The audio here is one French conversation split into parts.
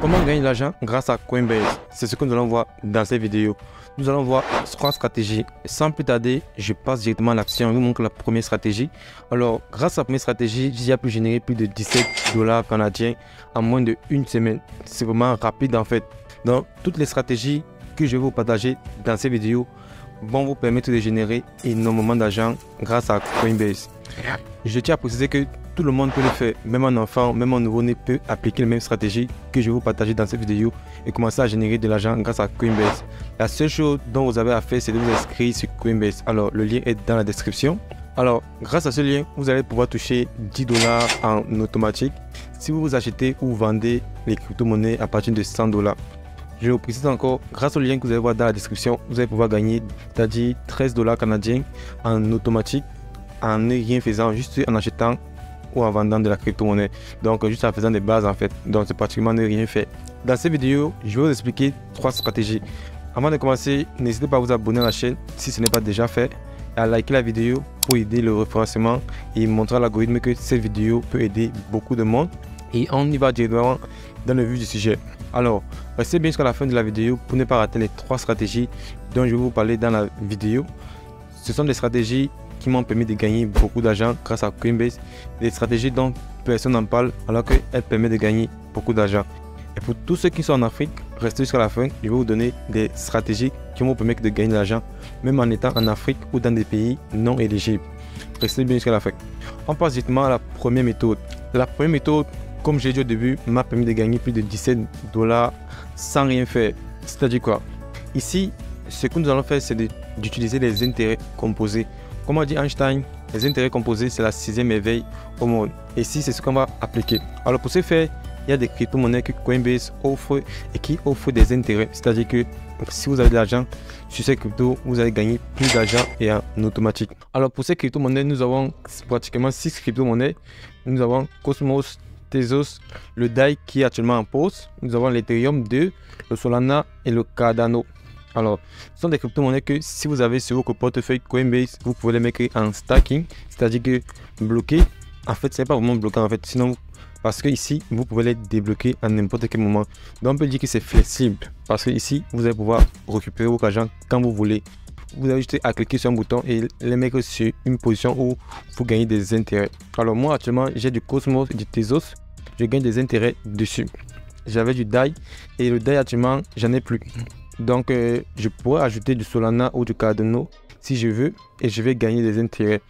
Comment gagner de l'argent grâce à Coinbase? C'est ce que nous allons voir dans cette vidéo. Nous allons voir 3 stratégies. Sans plus tarder, je passe directement à l'action. Je vous montre la première stratégie. Alors, grâce à la première stratégie, j'ai pu générer plus de 17 $ canadiens en moins de une semaine. C'est vraiment rapide en fait. Donc, toutes les stratégies que je vais vous partager dans cette vidéo vont vous permettre de générer énormément d'argent grâce à Coinbase. Je tiens à préciser que tout le monde peut le faire, même un enfant, même un nouveau-né peut appliquer les mêmes stratégies que je vais vous partager dans cette vidéo et commencer à générer de l'argent grâce à Coinbase. La seule chose dont vous avez à faire, c'est de vous inscrire sur Coinbase. Alors, le lien est dans la description. Alors, grâce à ce lien, vous allez pouvoir toucher 10 $ en automatique si vous achetez ou vendez les crypto-monnaies à partir de 100 $. Je vous précise encore, grâce au lien que vous allez voir dans la description, vous allez pouvoir gagner, c'est-à-dire 13 $ canadiens en automatique en ne rien faisant, juste en achetant ou en vendant de la crypto-monnaie. Donc juste en faisant des bases en fait. Donc c'est pratiquement ne rien faire. Dans cette vidéo, je vais vous expliquer 3 stratégies. Avant de commencer, n'hésitez pas à vous abonner à la chaîne si ce n'est pas déjà fait, et à liker la vidéo pour aider le référencement et montrer à l'algorithme que cette vidéo peut aider beaucoup de monde. Et on y va directement dans le vif du sujet. Alors, restez bien jusqu'à la fin de la vidéo pour ne pas rater les 3 stratégies dont je vais vous parler dans la vidéo. Ce sont des stratégies qui m'ont permis de gagner beaucoup d'argent grâce à Coinbase, des stratégies dont personne n'en parle alors qu'elles permettent de gagner beaucoup d'argent. Et pour tous ceux qui sont en Afrique, restez jusqu'à la fin, je vais vous donner des stratégies qui vont vous permettre de gagner de l'argent même en étant en Afrique ou dans des pays non éligibles. Restez bien jusqu'à la fin. On passe directement à la première méthode. La première méthode, comme j'ai dit au début, m'a permis de gagner plus de 17 $ sans rien faire. C'est-à-dire quoi? Ici, ce que nous allons faire, c'est d'utiliser les intérêts composés. Comme a dit Einstein, les intérêts composés, c'est la 6e merveille au monde. Et ici, c'est ce qu'on va appliquer. Alors pour ce faire, il y a des crypto-monnaies que Coinbase offre et qui offrent des intérêts. C'est-à-dire que si vous avez de l'argent sur ces cryptos, vous allez gagner plus d'argent et en automatique. Alors pour ces crypto-monnaies, nous avons pratiquement 6 crypto-monnaies. Nous avons Cosmos, Tezos, le DAI qui est actuellement en pause. Nous avons l'Ethereum 2, le Solana et le Cardano. Alors, ce sont des crypto-monnaies que si vous avez sur votre portefeuille Coinbase, vous pouvez les mettre en stacking, c'est-à-dire que bloquer, en fait, ce n'est pas vraiment bloquant en fait, sinon, parce que ici, vous pouvez les débloquer à n'importe quel moment. Donc, on peut dire que c'est flexible, parce que ici, vous allez pouvoir récupérer votre argent quand vous voulez. Vous avez juste à cliquer sur un bouton et les mettre sur une position où vous gagnez des intérêts. Alors, moi, actuellement, j'ai du Cosmos et du Tezos, je gagne des intérêts dessus. J'avais du DAI et le DAI, actuellement, j'en ai plus. Donc, je pourrais ajouter du Solana ou du Cardano si je veux et je vais gagner des intérêts.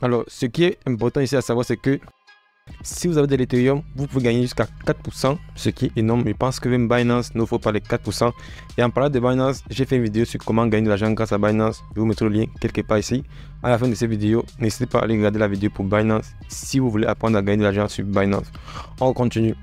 Alors, ce qui est important ici à savoir, c'est que si vous avez de l'Ethereum, vous pouvez gagner jusqu'à 4%, ce qui est énorme. Je pense que même Binance ne faut pas les 4%. Et en parlant de Binance, j'ai fait une vidéo sur comment gagner de l'argent grâce à Binance. Je vous mettrai le lien quelque part ici. À la fin de cette vidéo, n'hésitez pas à aller regarder la vidéo pour Binance si vous voulez apprendre à gagner de l'argent sur Binance. On continue.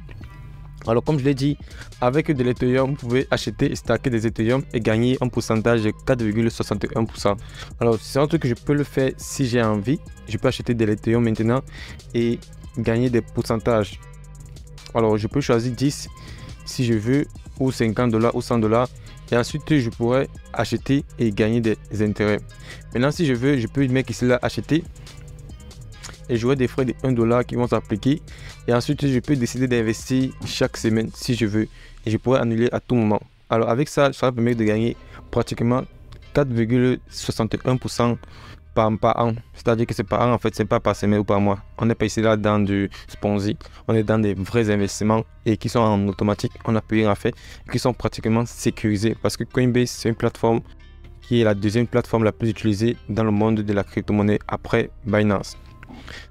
Alors comme je l'ai dit, avec de l'Ethereum, vous pouvez acheter et stacker des Ethereum et gagner un pourcentage de 4,61%. Alors c'est un truc que je peux le faire si j'ai envie. Je peux acheter de l'Ethereum maintenant et gagner des pourcentages. Alors je peux choisir 10 si je veux, ou 50 $ ou 100 $. Et ensuite je pourrais acheter et gagner des intérêts. Maintenant si je veux, je peux mettre ici là acheter. Et j'aurai des frais de 1 $ qui vont s'appliquer. Et ensuite, je peux décider d'investir chaque semaine si je veux. Et je pourrais annuler à tout moment. Alors avec ça, ça va permettre de gagner pratiquement 4,61% par an. C'est-à-dire que c'est par an, en fait, c'est pas par semaine ou par mois. On n'est pas ici là dans du Sponzi. On est dans des vrais investissements et qui sont en automatique. On n'a plus rien à faire. Qui sont pratiquement sécurisés. Parce que Coinbase, c'est une plateforme qui est la deuxième plateforme la plus utilisée dans le monde de la crypto-monnaie après Binance.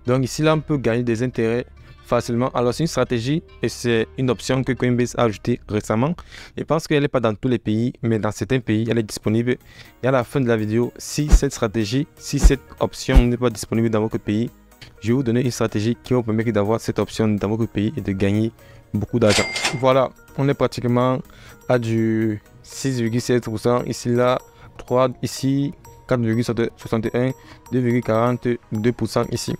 Donc ici là on peut gagner des intérêts facilement. Alors c'est une stratégie et c'est une option que Coinbase a ajoutée récemment. Je pense qu'elle n'est pas dans tous les pays, mais dans certains pays elle est disponible. Et à la fin de la vidéo, si cette stratégie, si cette option n'est pas disponible dans votre pays, je vais vous donner une stratégie qui va vous permettre d'avoir cette option dans votre pays et de gagner beaucoup d'argent. Voilà, on est pratiquement à du 6,7%. Ici là, 3 ici. 4,61, 2,42% ici.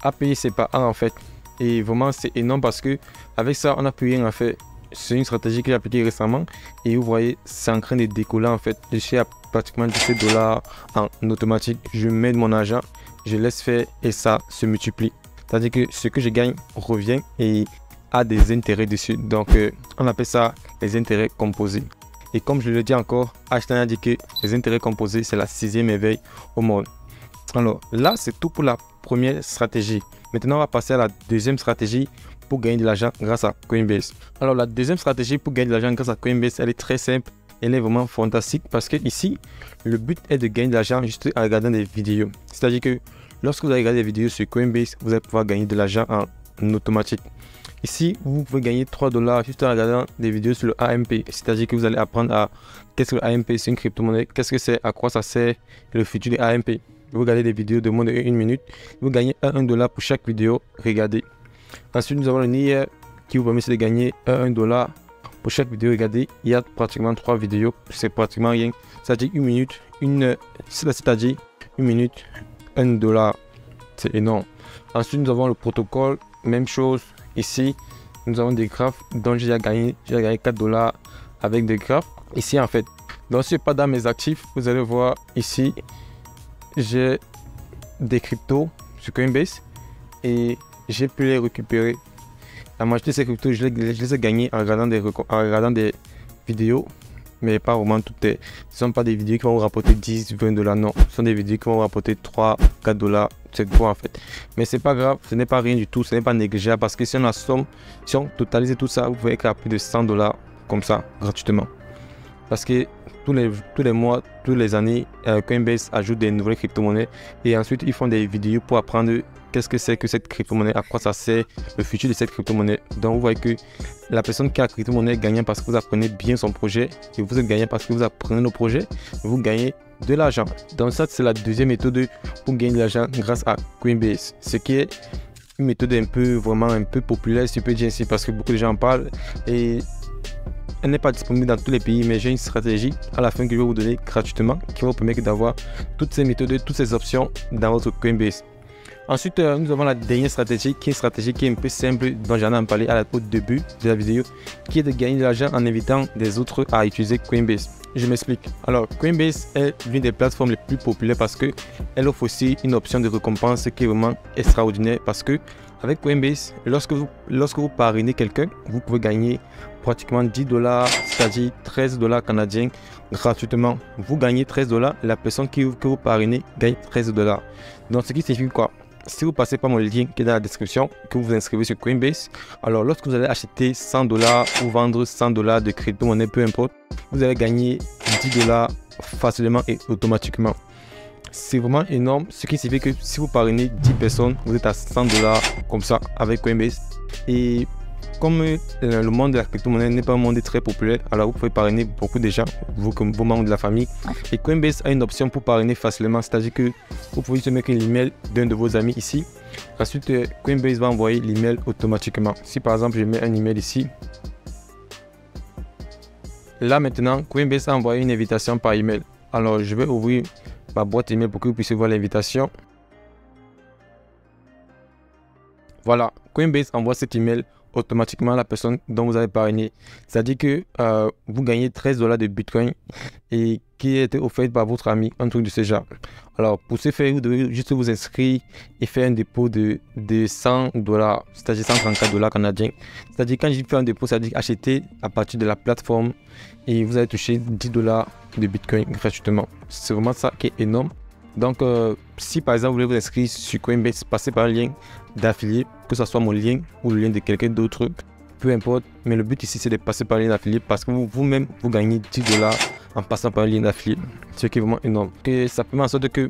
À payer c'est par an en fait. Et vraiment c'est énorme parce que avec ça on n'a plus rien à faire. C'est une stratégie que j'ai appliquée récemment et vous voyez c'est en train de décoller en fait. Je suis à pratiquement 17 $ en automatique. Je mets mon argent, je laisse faire et ça se multiplie. C'est-à-dire que ce que je gagne revient et a des intérêts dessus. Donc, on appelle ça les intérêts composés. Et comme je le dis encore, Einstein a dit que les intérêts composés, c'est la 6e merveille au monde. Alors là, c'est tout pour la première stratégie. Maintenant, on va passer à la deuxième stratégie pour gagner de l'argent grâce à Coinbase. Alors, la deuxième stratégie pour gagner de l'argent grâce à Coinbase, elle est très simple. Elle est vraiment fantastique parce que ici, le but est de gagner de l'argent juste en regardant des vidéos. C'est-à-dire que lorsque vous allez regarder des vidéos sur Coinbase, vous allez pouvoir gagner de l'argent en automatique. Ici, vous pouvez gagner 3 $ juste en regardant des vidéos sur le AMP. C'est-à-dire que vous allez apprendre à qu'est-ce que le AMP, c'est une crypto-monnaie, qu'est-ce que c'est, à quoi ça sert, le futur du AMP. Vous regardez des vidéos de moins de 1 minute, vous gagnez 1 $ pour chaque vidéo regardée. Ensuite, nous avons le NIR qui vous permet de gagner 1 $ pour chaque vidéo regardée. Il y a pratiquement 3 vidéos, c'est pratiquement rien. C'est-à-dire 1 minute, c'est-à-dire 1 minute, 1 $. C'est énorme. Ensuite, nous avons le protocole, même chose. Ici, nous avons des graphes dont j'ai gagné 4 $ avec des graphes. Ici, en fait, donc si je pas dans mes actifs, vous allez voir ici, j'ai des cryptos sur Coinbase et j'ai pu les récupérer. La majorité de ces cryptos, je les ai gagnés en regardant des vidéos, mais pas vraiment toutes. Ce ne sont pas des vidéos qui vont vous rapporter 10, 20 $, non. Ce sont des vidéos qui vont vous rapporter 3, 4 $, cette fois en fait. Mais c'est pas grave, ce n'est pas rien du tout, ce n'est pas négligeable parce que si on totalise tout ça, vous pouvez être à plus de 100 $ comme ça, gratuitement. Parce que tous les mois, toutes les années, Coinbase ajoute des nouvelles crypto-monnaies et ensuite ils font des vidéos pour apprendre qu'est-ce que c'est que cette crypto-monnaie, à quoi ça sert, le futur de cette crypto-monnaie. Donc vous voyez que la personne qui a la crypto-monnaie est gagnante parce que vous apprenez bien son projet et vous êtes gagnant parce que vous apprenez le projet, vous gagnez de l'argent. Donc ça, c'est la deuxième méthode pour gagner de l'argent grâce à Coinbase. Ce qui est une méthode vraiment un peu populaire, si je peux dire ainsi, parce que beaucoup de gens en parlent et elle n'est pas disponible dans tous les pays, mais j'ai une stratégie à la fin que je vais vous donner gratuitement qui va vous permettre d'avoir toutes ces méthodes, toutes ces options dans votre Coinbase. Ensuite, nous avons la dernière stratégie qui est une stratégie qui est un peu simple dont j'en ai parlé au début de la vidéo, qui est de gagner de l'argent en invitant des autres à utiliser Coinbase. Je m'explique. Alors, Coinbase est l'une des plateformes les plus populaires parce qu'elle offre aussi une option de récompense qui est vraiment extraordinaire parce que avec Coinbase, lorsque vous parrainez quelqu'un, vous pouvez gagner pratiquement 10 $, c'est-à-dire 13 $ canadiens gratuitement. Vous gagnez 13 $, la personne que vous parrainez gagne 13 $. Donc, ce qui signifie quoi? Si vous passez par mon lien qui est dans la description, que vous vous inscrivez sur Coinbase, alors lorsque vous allez acheter 100 $ ou vendre 100 $ de crypto-monnaie, peu importe, vous allez gagner 10 $ facilement et automatiquement. C'est vraiment énorme, ce qui signifie que si vous parrainez 10 personnes, vous êtes à 100 $ comme ça avec Coinbase. Et comme le monde de la crypto-monnaie n'est pas un monde très populaire, alors vous pouvez parrainer beaucoup de gens, vos membres de la famille. Et Coinbase a une option pour parrainer facilement, c'est-à-dire que vous pouvez juste mettre l'email d'un de vos amis ici. Ensuite, Coinbase va envoyer l'email automatiquement. Si par exemple, je mets un email ici, là maintenant, Coinbase a envoyé une invitation par email. Alors, je vais ouvrir ma boîte email pour que vous puissiez voir l'invitation. Voilà, Coinbase envoie cet email automatiquement à la personne dont vous avez parrainé. C'est-à-dire que vous gagnez 13 $ de Bitcoin et qui a été offert par votre ami, un truc de ce genre. Alors, pour ce faire, vous devez juste vous inscrire et faire un dépôt de 100 $, c'est-à-dire 134 $ canadiens. C'est-à-dire quand je fais un dépôt, c'est-à-dire acheter à partir de la plateforme et vous allez toucher 10 $ de Bitcoin gratuitement. C'est vraiment ça qui est énorme. Donc, si par exemple vous voulez vous inscrire sur Coinbase, passez par un lien d'affilié, que ce soit mon lien ou le lien de quelqu'un d'autre, peu importe. Mais le but ici, c'est de passer par un lien d'affilié parce que vous-même, vous gagnez 10 $ en passant par un lien d'affilié, ce qui est vraiment énorme. Et ça permet en sorte que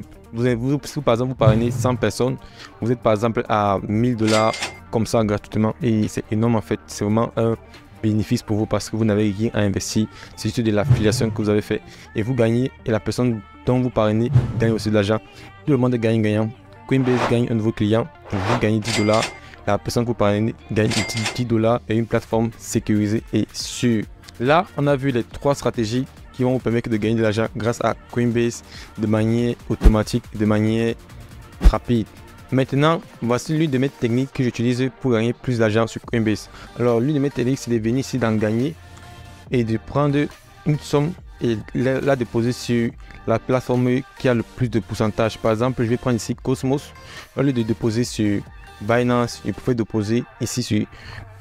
si par exemple vous parrainez 100 personnes, vous êtes par exemple à 1000 $ comme ça gratuitement et c'est énorme en fait. C'est vraiment un bénéfice pour vous parce que vous n'avez rien à investir, c'est juste de l'affiliation que vous avez fait et vous gagnez et la personne dont vous parrainez gagne aussi de l'argent. Tout le monde est gagnant-gagnant. Coinbase gagne un nouveau client, vous gagnez 10 $, la personne que vous parrainez gagne 10 $ et une plateforme sécurisée et sûre. Là, on a vu les 3 stratégies qui vont vous permettre de gagner de l'argent grâce à Coinbase de manière automatique, de manière rapide. Maintenant, voici l'une de mes techniques que j'utilise pour gagner plus d'argent sur Coinbase. Alors, l'une de mes techniques, c'est de venir ici dans Gagner et de prendre une somme et la déposer sur la plateforme qui a le plus de pourcentage. Par exemple, je vais prendre ici Cosmos. Au lieu de déposer sur Binance, je pouvais déposer ici sur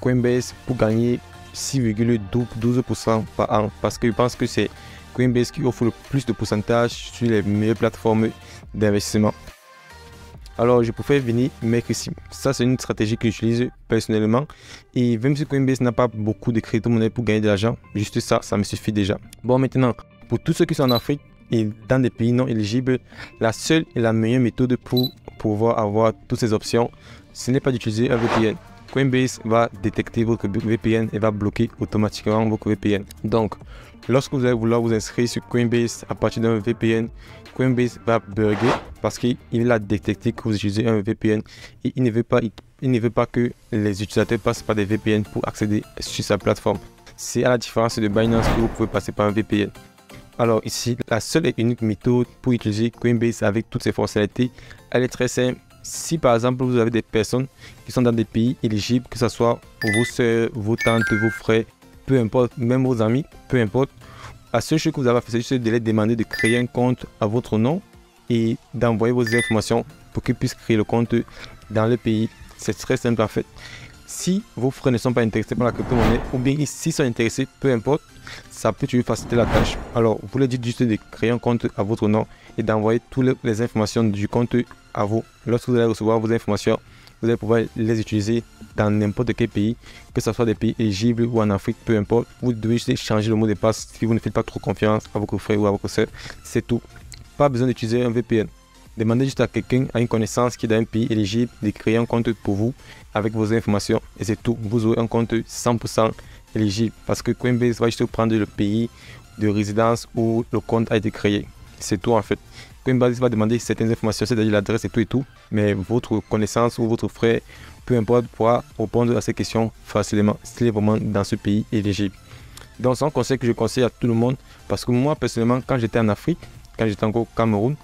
Coinbase pour gagner 6,12% par an, parce que je pense que c'est Coinbase qui offre le plus de pourcentage sur les meilleures plateformes d'investissement. Alors, je pouvais venir mettre ici. Ça, c'est une stratégie que j'utilise personnellement. Et même si Coinbase n'a pas beaucoup de crypto-monnaies pour gagner de l'argent, juste ça, ça me suffit déjà. Bon, maintenant, pour tous ceux qui sont en Afrique et dans des pays non éligibles, la seule et la meilleure méthode pour pouvoir avoir toutes ces options, ce n'est pas d'utiliser un VPN. Coinbase va détecter votre VPN et va bloquer automatiquement votre VPN. Donc, lorsque vous allez vouloir vous inscrire sur Coinbase à partir d'un VPN, Coinbase va bugger parce qu'il a détecté que vous utilisez un VPN et il ne veut pas que les utilisateurs passent par des VPN pour accéder sur sa plateforme. C'est à la différence de Binance que vous pouvez passer par un VPN. Alors ici, la seule et unique méthode pour utiliser Coinbase avec toutes ses fonctionnalités, elle est très simple. Si par exemple vous avez des personnes qui sont dans des pays éligibles, que ce soit vos soeurs, vos tantes, vos frères, peu importe, même vos amis, peu importe, la seule chose que vous avez à faire, c'est juste de les demander de créer un compte à votre nom et d'envoyer vos informations pour qu'ils puissent créer le compte dans le pays. C'est très simple en fait. Si vos frères ne sont pas intéressés par la crypto-monnaie ou bien s'ils sont intéressés, peu importe, ça peut toujours faciliter la tâche. Alors, vous leur dites juste de créer un compte à votre nom et d'envoyer toutes les informations du compte à vous. Lorsque vous allez recevoir vos informations, vous allez pouvoir les utiliser dans n'importe quel pays, que ce soit des pays éligibles ou en Afrique, peu importe. Vous devez juste changer le mot de passe si vous ne faites pas trop confiance à vos frères ou à vos soeurs. C'est tout. Pas besoin d'utiliser un VPN. Demandez juste à quelqu'un, à une connaissance qui est dans un pays éligible, de créer un compte pour vous avec vos informations et c'est tout. Vous aurez un compte 100% éligible parce que Coinbase va juste prendre le pays de résidence où le compte a été créé. C'est tout en fait. Coinbase va demander certaines informations, c'est-à-dire l'adresse et tout, mais votre connaissance ou votre frère, peu importe, pourra répondre à ces questions facilement s'il est vraiment dans ce pays éligible. Donc c'est un conseil que je conseille à tout le monde parce que moi personnellement, quand j'étais en Afrique, quand j'étais encore au Cameroun,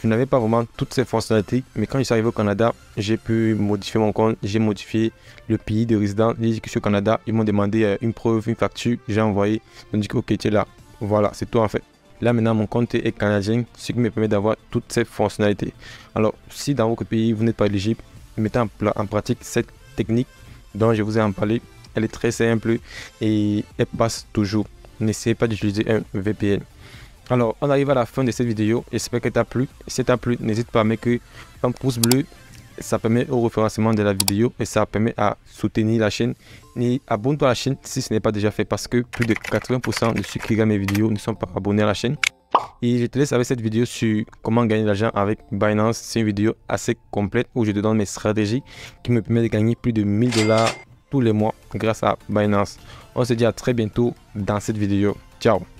je n'avais pas vraiment toutes ces fonctionnalités, mais quand je suis arrivé au Canada, j'ai pu modifier mon compte, j'ai modifié le pays de résidence. J'ai dit que je suis au Canada, ils m'ont demandé une preuve, une facture, j'ai envoyé, ils m'ont dit que ok, tu es là. Voilà, c'est tout en fait. Là maintenant, mon compte est canadien, ce qui me permet d'avoir toutes ces fonctionnalités. Alors, si dans votre pays, vous n'êtes pas éligible, mettez en pratique cette technique dont je vous ai en parlé. Elle est très simple et elle passe toujours. N'essayez pas d'utiliser un VPN. Alors, on arrive à la fin de cette vidéo. J'espère qu'elle t'a plu. Si ça t'a plu, n'hésite pas à mettre un pouce bleu. Ça permet au référencement de la vidéo et ça permet à soutenir la chaîne. Et abonne-toi à la chaîne si ce n'est pas déjà fait parce que plus de 80% de ceux qui regardent mes vidéos ne sont pas abonnés à la chaîne. Et je te laisse avec cette vidéo sur comment gagner de l'argent avec Binance. C'est une vidéo assez complète où je te donne mes stratégies qui me permettent de gagner plus de 1000 $ tous les mois grâce à Binance. On se dit à très bientôt dans cette vidéo. Ciao!